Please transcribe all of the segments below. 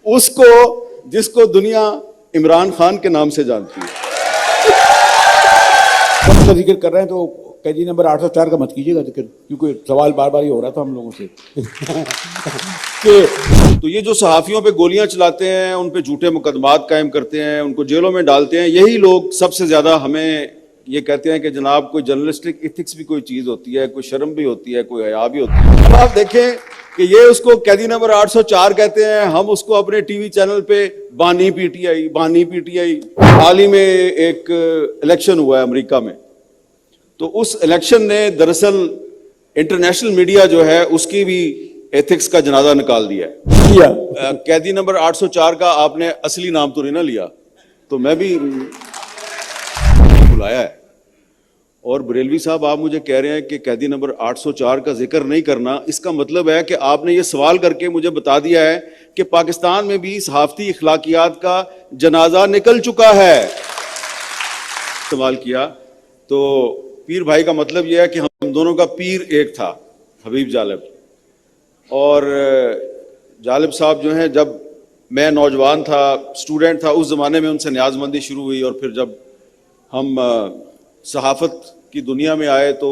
اس کو جس کو دنیا عمران خان کے نام سے جانتی ہے. سب کا ذکر کر رہے ہیں تو قیدی نمبر 804 کا مت کیجیے گا ذکر، کیونکہ سوال بار بار یہ ہو رہا تھا ہم لوگوں سے کہ تو یہ جو صحافیوں پہ گولیاں چلاتے ہیں، ان پہ جھوٹے مقدمات قائم کرتے ہیں، ان کو جیلوں میں ڈالتے ہیں، یہی لوگ سب سے زیادہ ہمیں یہ کہتے ہیں کہ جناب کوئی جرنلسٹک ایتھکس بھی کوئی چیز ہوتی ہے، کوئی شرم بھی ہوتی ہے، کوئی حیا بھی ہوتی ہے. اب آپ دیکھیں کہ یہ اس کو قیدی نمبر 804 کہتے ہیں، ہم اس کو اپنے ٹی وی چینل پہ بانی پی ٹی آئی بانی پی ٹی آئی. حال ہی میں ایک الیکشن ہوا ہے امریکہ میں، تو اس الیکشن نے دراصل انٹرنیشنل میڈیا جو ہے اس کی بھی ایتھکس کا جنازہ نکال دیا ہے. قیدی نمبر 804 کا آپ نے اصلی نام تو نہیں نہ لیا، تو میں بھی بلایا ہے. اور بریلوی صاحب آپ مجھے کہہ رہے ہیں کہ قیدی نمبر 804 کا ذکر نہیں کرنا، اس کا مطلب ہے کہ آپ نے یہ سوال کر کے مجھے بتا دیا ہے کہ پاکستان میں بھی صحافتی اخلاقیات کا جنازہ نکل چکا ہے. سوال کیا تو پیر بھائی کا مطلب یہ ہے کہ ہم دونوں کا پیر ایک تھا، حبیب جالب. اور جالب صاحب جو ہیں، جب میں نوجوان تھا، اسٹوڈنٹ تھا، اس زمانے میں ان سے نیاز مندی شروع ہوئی، اور پھر جب ہم صحافت کی دنیا میں آئے تو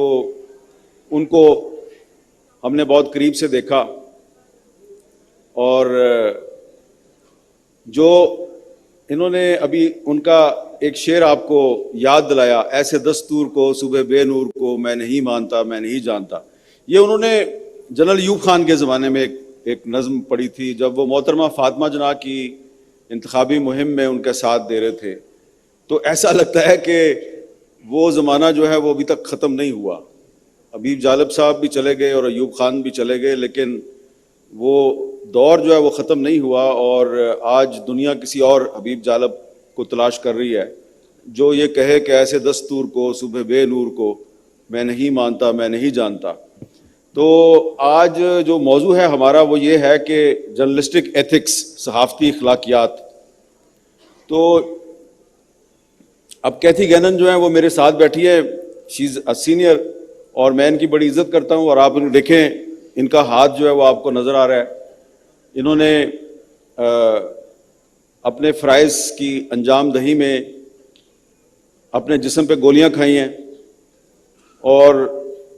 ان کو ہم نے بہت قریب سے دیکھا. اور جو انہوں نے ابھی ان کا ایک شعر آپ کو یاد دلایا، ایسے دستور کو صبح بے نور کو میں نہیں مانتا میں نہیں جانتا، یہ انہوں نے جنرل ایوب خان کے زمانے میں ایک نظم پڑھی تھی جب وہ محترمہ فاطمہ جناح کی انتخابی مہم میں ان کا ساتھ دے رہے تھے. تو ایسا لگتا ہے کہ وہ زمانہ جو ہے وہ ابھی تک ختم نہیں ہوا. حبیب جالب صاحب بھی چلے گئے اور ایوب خان بھی چلے گئے، لیکن وہ دور جو ہے وہ ختم نہیں ہوا. اور آج دنیا کسی اور حبیب جالب کو تلاش کر رہی ہے جو یہ کہے کہ ایسے دستور کو صبح بے نور کو میں نہیں مانتا میں نہیں جانتا. تو آج جو موضوع ہے ہمارا وہ یہ ہے کہ جرنلسٹک ایتھکس، صحافتی اخلاقیات. تو اب کیتھی گینن جو ہیں وہ میرے ساتھ بیٹھی ہے، شی از اے سینئر، اور میں ان کی بڑی عزت کرتا ہوں. اور آپ دیکھیں ان کا ہاتھ جو ہے وہ آپ کو نظر آ رہا ہے. انہوں نے اپنے فرائض کی انجام دہی میں اپنے جسم پہ گولیاں کھائی ہیں، اور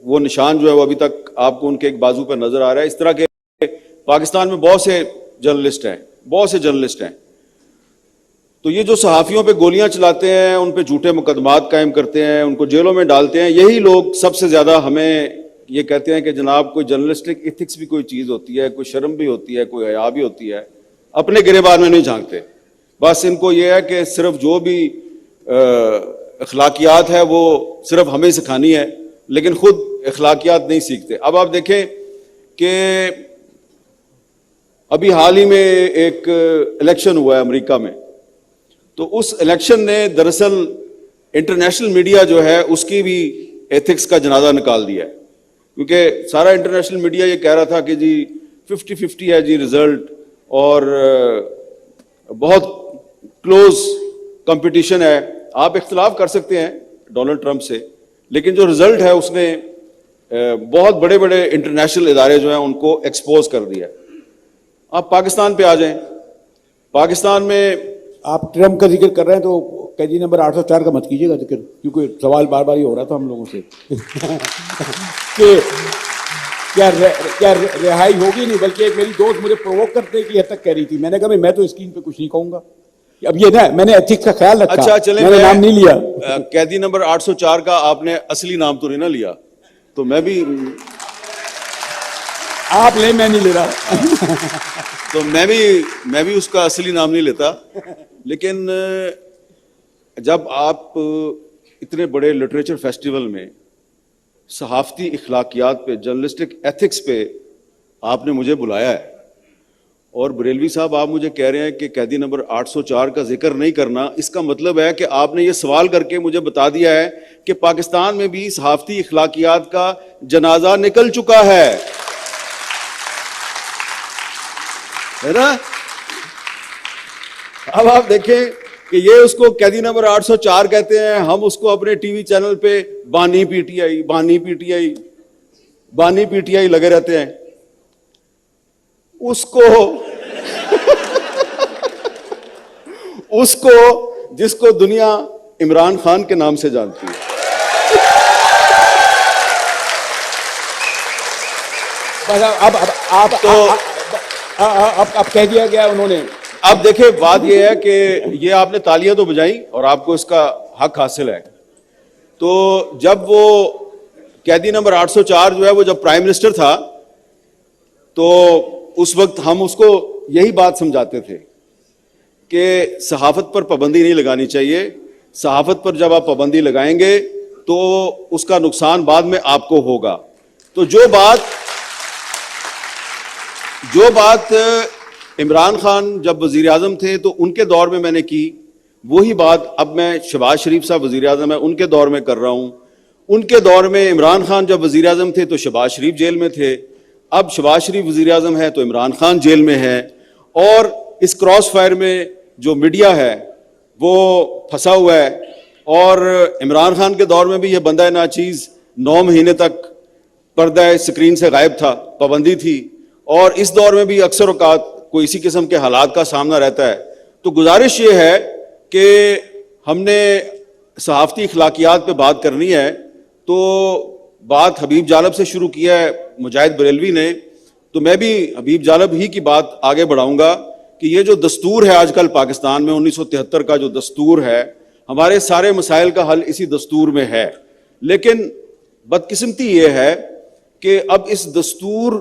وہ نشان جو ہے وہ ابھی تک آپ کو ان کے ایک بازو پہ نظر آ رہا ہے. اس طرح کے پاکستان میں بہت سے جرنلسٹ ہیں. تو یہ جو صحافیوں پہ گولیاں چلاتے ہیں، ان پہ جھوٹے مقدمات قائم کرتے ہیں، ان کو جیلوں میں ڈالتے ہیں، یہی لوگ سب سے زیادہ ہمیں یہ کہتے ہیں کہ جناب کوئی جرنلسٹک ایتھکس بھی کوئی چیز ہوتی ہے، کوئی شرم بھی ہوتی ہے، کوئی حیا بھی ہوتی ہے. اپنے گریبان میں نہیں جھانکتے، بس ان کو یہ ہے کہ صرف جو بھی اخلاقیات ہے وہ صرف ہمیں سکھانی ہے، لیکن خود اخلاقیات نہیں سیکھتے. اب آپ دیکھیں کہ ابھی حال ہی میں ایک الیکشن ہوا ہے امریکہ میں، تو اس الیکشن نے دراصل انٹرنیشنل میڈیا جو ہے اس کی بھی ایتھکس کا جنازہ نکال دیا ہے. کیونکہ سارا انٹرنیشنل میڈیا یہ کہہ رہا تھا کہ جی 50-50 ہے جی رزلٹ، اور بہت کلوز کمپٹیشن ہے. آپ اختلاف کر سکتے ہیں ڈونلڈ ٹرمپ سے، لیکن جو رزلٹ ہے اس نے بہت بڑے بڑے انٹرنیشنل ادارے جو ہیں ان کو ایکسپوز کر دیا. آپ پاکستان پہ آ جائیں. پاکستان میں آپ ٹرمپ کا ذکر کر رہے ہیں تو قیدی نمبر 804 کا مت کیجیے گا ذکر، کیونکہ سوال بار بار یہ ہو رہا تھا ہم لوگوں سے کہ کیا رہائی ہوگی نہیں. بلکہ ایک میری دوست مجھے پرووک کرنے کی حد تک کہہ رہی تھی، میں نے کہا میں تو اسکرین پہ کچھ نہیں کہوں گا. اب یہ نا میں نے ایتھکس کا خیال رکھا. اچھا چلیں، میں نے نام نہیں لیا. قیدی نمبر 804 کا آپ نے اصلی نام تو نہیں نہ لیا، تو میں بھی آپ لیں، میں نہیں لے رہا تو میں بھی اس کا اصلی نام نہیں لیتا. لیکن جب آپ اتنے بڑے لٹریچر فیسٹیول میں صحافتی اخلاقیات پہ، جرنلسٹک ایتھکس پہ آپ نے مجھے بلایا ہے، اور بریلوی صاحب آپ مجھے کہہ رہے ہیں کہ قیدی نمبر 804 کا ذکر نہیں کرنا، اس کا مطلب ہے کہ آپ نے یہ سوال کر کے مجھے بتا دیا ہے کہ پاکستان میں بھی صحافتی اخلاقیات کا جنازہ نکل چکا ہے نا. اب آپ دیکھیں کہ یہ اس کو قیدی نمبر 804 کہتے ہیں، ہم اس کو اپنے ٹی وی چینل پہ بانی پی ٹی آئی لگے رہتے ہیں. اس کو اس کو جس کو دنیا عمران خان کے نام سے جانتی ہے. اب کہہ دیا گیا انہوں نے. اب دیکھیں بات یہ ہے کہ یہ آپ نے تالیاں تو بجائیں اور آپ کو اس کا حق حاصل ہے. تو جب وہ قیدی نمبر 804 جو ہے وہ جب پرائم منسٹر تھا تو اس وقت ہم اس کو یہی بات سمجھاتے تھے کہ صحافت پر پابندی نہیں لگانی چاہیے. صحافت پر جب آپ پابندی لگائیں گے تو اس کا نقصان بعد میں آپ کو ہوگا. تو جو بات عمران خان جب وزیر اعظم تھے تو ان کے دور میں میں نے کی, وہی بات اب میں شہباز شریف صاحب وزیر اعظم ہیں ان کے دور میں کر رہا ہوں. ان کے دور میں عمران خان جب وزیر اعظم تھے تو شہباز شریف جیل میں تھے, اب شہباز شریف وزیر اعظم ہے تو عمران خان جیل میں ہے. اور اس کراس فائر میں جو میڈیا ہے وہ پھنسا ہوا ہے. اور عمران خان کے دور میں بھی یہ بندہ ناچیز 9 مہینے تک پردہ سکرین سے غائب تھا, پابندی تھی. اور اس دور میں بھی اکثر اوقات کوئی اسی قسم کے حالات کا سامنا رہتا ہے. تو گزارش یہ ہے کہ ہم نے صحافتی اخلاقیات پہ بات کرنی ہے تو بات حبیب جالب سے شروع کیا ہے مجاہد بریلوی نے, تو میں بھی حبیب جالب ہی کی بات آگے بڑھاؤں گا کہ یہ جو دستور ہے آج کل پاکستان میں 1973 کا جو دستور ہے, ہمارے سارے مسائل کا حل اسی دستور میں ہے. لیکن بدقسمتی یہ ہے کہ اب اس دستور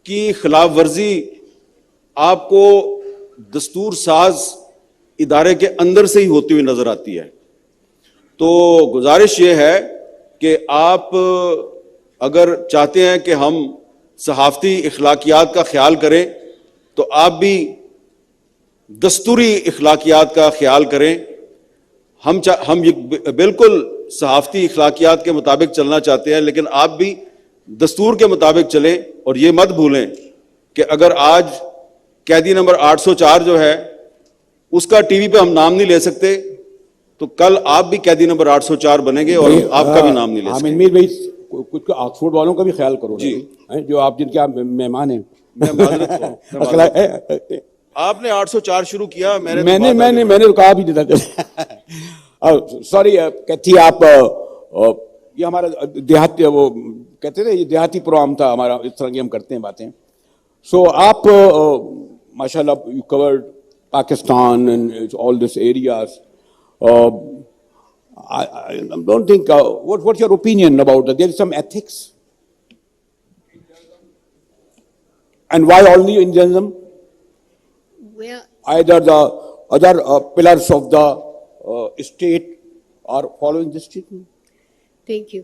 کی خلاف ورزی آپ کو دستور ساز ادارے کے اندر سے ہی ہوتی ہوئی نظر آتی ہے. تو گزارش یہ ہے کہ آپ اگر چاہتے ہیں کہ ہم صحافتی اخلاقیات کا خیال کریں تو آپ بھی دستوری اخلاقیات کا خیال کریں. ہم بالکل صحافتی اخلاقیات کے مطابق چلنا چاہتے ہیں, لیکن آپ بھی دستور کے مطابق چلیں. اور یہ مت بھولیں کہ اگر آج قیدی نمبر 804 جو ہے اس کا ٹی وی پہ ہم نام نہیں لے سکتے تو کل آپ بھی قیدی نمبر 804 بنیں گے اور آپ کا بھی نام نہیں لے سکتے. میر بھائی کچھ آکسفورڈ والوں کا بھی خیال کرو جی, جو آپ جن کے آپ مہمان ہیں. میں معذرت آپ نے 804 شروع کیا, میں نے کہا بھی نہیں تھا. سوری تھی آپ, یہ ہمارا دیہاتی وہ کہتے تھے یہ دیہاتی پروگرام تھا ہمارا, اس طرح کی ہم کرتے ہیں باتیں. سو آپ ماشاء اللہ you covered Pakistan and all this areas. I don't think, what's your opinion about that? There is some ethics. And why only in journalism? Well, Either the other pillars of the state are following this treatment. thank you.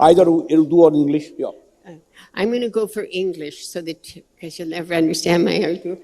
either Urdu or English. Yeah. I'm going to go for English so that because you'll never understand my Urdu.